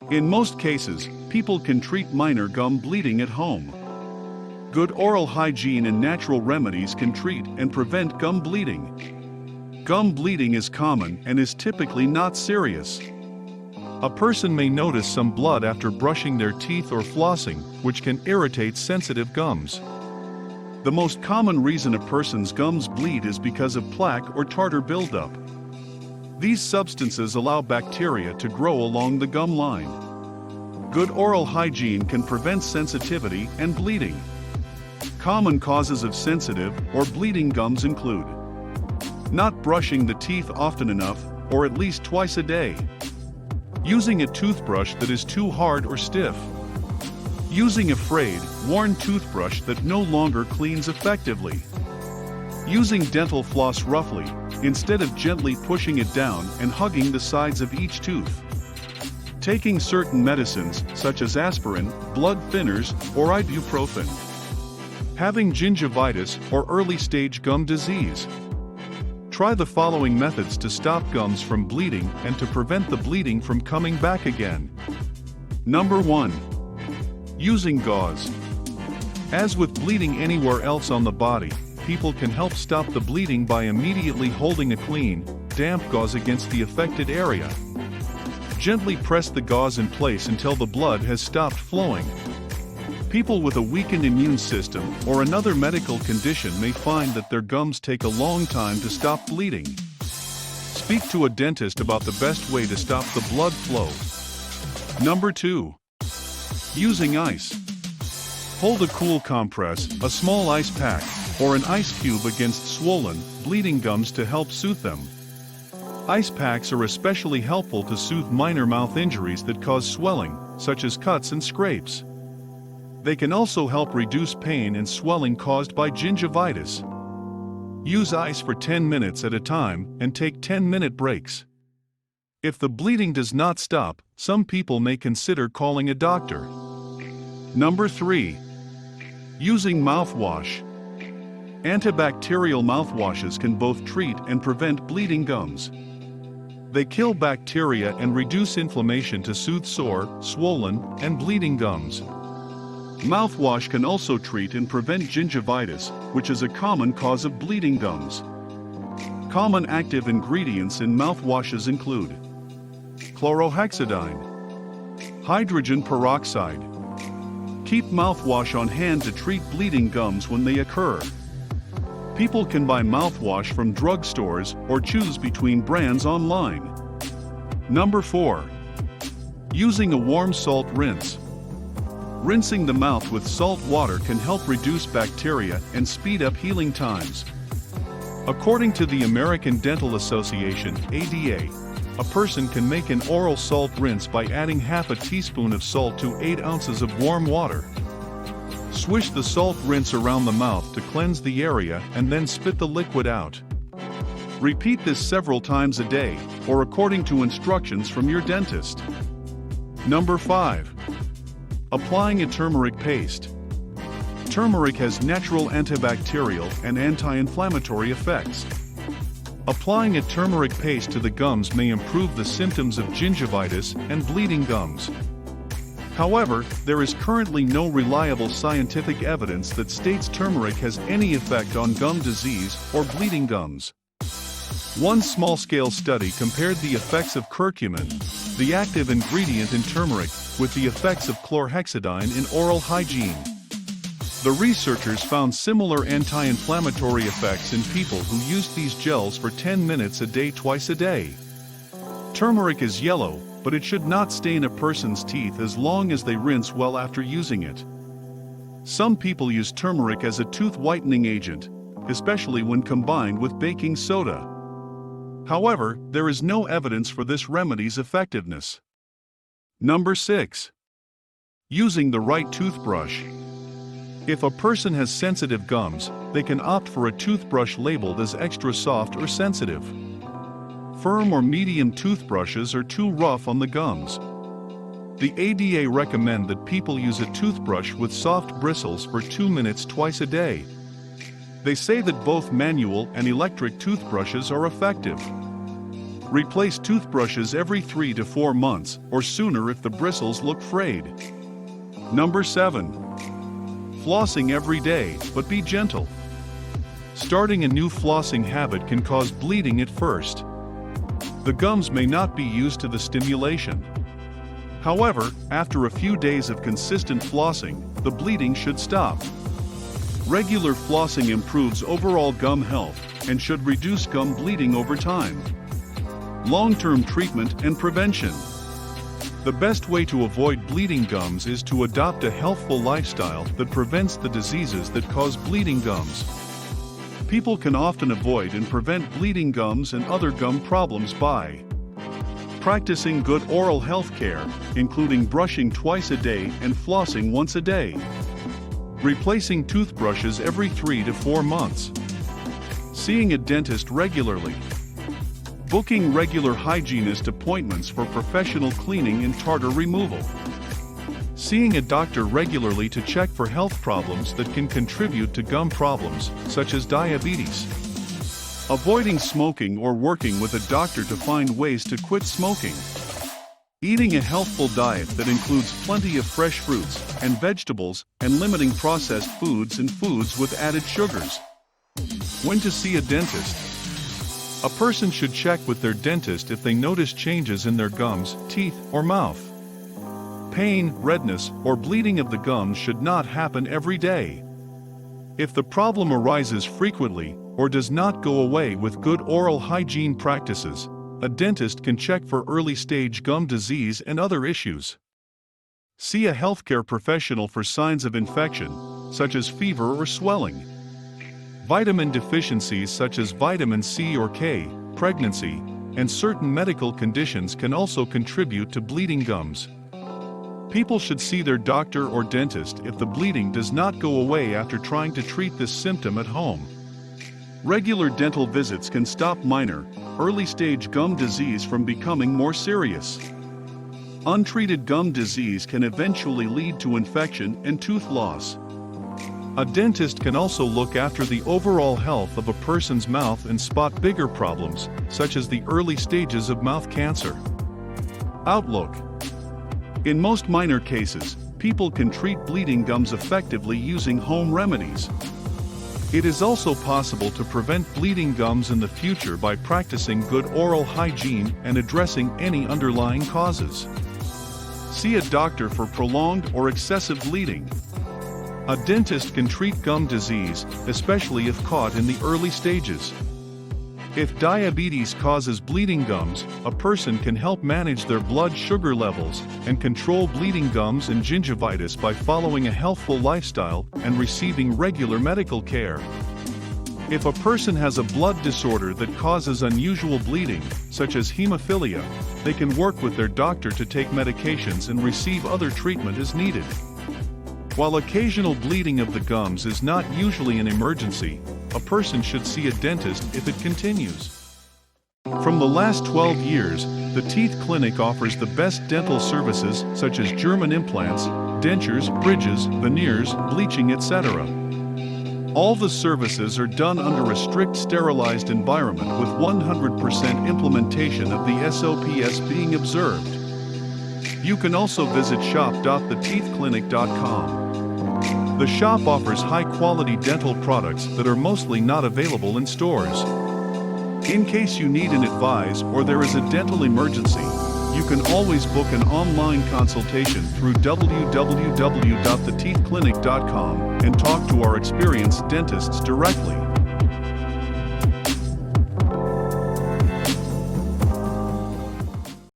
In most cases, people can treat minor gum bleeding at home. Good oral hygiene and natural remedies can treat and prevent gum bleeding. Gum bleeding is common and is typically not serious. A person may notice some blood after brushing their teeth or flossing, which can irritate sensitive gums. The most common reason a person's gums bleed is because of plaque or tartar buildup. These substances allow bacteria to grow along the gum line. Good oral hygiene can prevent sensitivity and bleeding. Common causes of sensitive or bleeding gums include not brushing the teeth often enough, or at least twice a day. Using a toothbrush that is too hard or stiff. Using a frayed, worn toothbrush that no longer cleans effectively. Using dental floss roughly, instead of gently pushing it down and hugging the sides of each tooth. Taking certain medicines, such as aspirin, blood thinners, or ibuprofen. Having gingivitis or early-stage gum disease. Try the following methods to stop gums from bleeding and to prevent the bleeding from coming back again. Number 1. Using gauze. As with bleeding anywhere else on the body, people can help stop the bleeding by immediately holding a clean, damp gauze against the affected area. Gently press the gauze in place until the blood has stopped flowing. People with a weakened immune system or another medical condition may find that their gums take a long time to stop bleeding. Speak to a dentist about the best way to stop the blood flow. Number 2. Using ice. Hold a cool compress, a small ice pack, or an ice cube against swollen, bleeding gums to help soothe them. Ice packs are especially helpful to soothe minor mouth injuries that cause swelling, such as cuts and scrapes. They can also help reduce pain and swelling caused by gingivitis. Use ice for 10 minutes at a time and take 10-minute breaks. If the bleeding does not stop, some people may consider calling a doctor. Number 3. Using mouthwash. Antibacterial mouthwashes can both treat and prevent bleeding gums. They kill bacteria and reduce inflammation to soothe sore, swollen, and bleeding gums. Mouthwash can also treat and prevent gingivitis, which is a common cause of bleeding gums. Common active ingredients in mouthwashes include chlorhexidine, hydrogen peroxide. Keep mouthwash on hand to treat bleeding gums when they occur. People can buy mouthwash from drugstores or choose between brands online. Number 4. Using a warm salt rinse. Rinsing the mouth with salt water can help reduce bacteria and speed up healing times. According to the American Dental Association, ADA, a person can make an oral salt rinse by adding half a teaspoon of salt to 8 ounces of warm water. Swish the salt rinse around the mouth to cleanse the area and then spit the liquid out. Repeat this several times a day, or according to instructions from your dentist. Number 5. Applying a turmeric paste. Turmeric has natural antibacterial and anti-inflammatory effects. Applying a turmeric paste to the gums may improve the symptoms of gingivitis and bleeding gums. However, there is currently no reliable scientific evidence that states turmeric has any effect on gum disease or bleeding gums. One small-scale study compared the effects of curcumin, the active ingredient in turmeric, with the effects of chlorhexidine in oral hygiene. The researchers found similar anti-inflammatory effects in people who used these gels for 10 minutes a day twice a day. Turmeric is yellow, but it should not stain a person's teeth as long as they rinse well after using it. Some people use turmeric as a tooth whitening agent, especially when combined with baking soda. However, there is no evidence for this remedy's effectiveness. Number 6. Using the right toothbrush. If a person has sensitive gums, they can opt for a toothbrush labeled as extra soft or sensitive. Firm or medium toothbrushes are too rough on the gums. The ADA recommend that people use a toothbrush with soft bristles for 2 minutes twice a day. They say that both manual and electric toothbrushes are effective. Replace toothbrushes every 3 to 4 months or sooner if the bristles look frayed. Number 7. Flossing every day, but be gentle. Starting a new flossing habit can cause bleeding at first. The gums may not be used to the stimulation. However, after a few days of consistent flossing, the bleeding should stop. Regular flossing improves overall gum health and should reduce gum bleeding over time. Long-term treatment and prevention. The best way to avoid bleeding gums is to adopt a healthful lifestyle that prevents the diseases that cause bleeding gums. People can often avoid and prevent bleeding gums and other gum problems by practicing good oral health care, including brushing twice a day and flossing once a day. Replacing toothbrushes every 3 to 4 months. Seeing a dentist regularly. Booking regular hygienist appointments for professional cleaning and tartar removal. Seeing a doctor regularly to check for health problems that can contribute to gum problems, such as diabetes. Avoiding smoking or working with a doctor to find ways to quit smoking. Eating a healthful diet that includes plenty of fresh fruits and vegetables and limiting processed foods and foods with added sugars. When to see a dentist. A person should check with their dentist if they notice changes in their gums, teeth, or mouth. Pain, redness, or bleeding of the gums should not happen every day. If the problem arises frequently or does not go away with good oral hygiene practices, a dentist can check for early-stage gum disease and other issues. See a healthcare professional for signs of infection, such as fever or swelling. Vitamin deficiencies such as vitamin C or K, pregnancy, and certain medical conditions can also contribute to bleeding gums. People should see their doctor or dentist if the bleeding does not go away after trying to treat this symptom at home. Regular dental visits can stop minor, early-stage gum disease from becoming more serious. Untreated gum disease can eventually lead to infection and tooth loss. A dentist can also look after the overall health of a person's mouth and spot bigger problems, such as the early stages of mouth cancer. Outlook. In most minor cases, people can treat bleeding gums effectively using home remedies. It is also possible to prevent bleeding gums in the future by practicing good oral hygiene and addressing any underlying causes. See a doctor for prolonged or excessive bleeding. A dentist can treat gum disease, especially if caught in the early stages. If diabetes causes bleeding gums, a person can help manage their blood sugar levels and control bleeding gums and gingivitis by following a healthful lifestyle and receiving regular medical care. If a person has a blood disorder that causes unusual bleeding, such as hemophilia, they can work with their doctor to take medications and receive other treatment as needed. While occasional bleeding of the gums is not usually an emergency, a person should see a dentist if it continues. From the last 12 years, the Teeth Clinic offers the best dental services such as German implants, dentures, bridges, veneers, bleaching, etc. All the services are done under a strict sterilized environment with 100% implementation of the SOPs being observed. You can also visit shop.theteethclinic.com. The shop offers high-quality dental products that are mostly not available in stores. In case you need an advice or there is a dental emergency, you can always book an online consultation through www.theteethclinic.com and talk to our experienced dentists directly.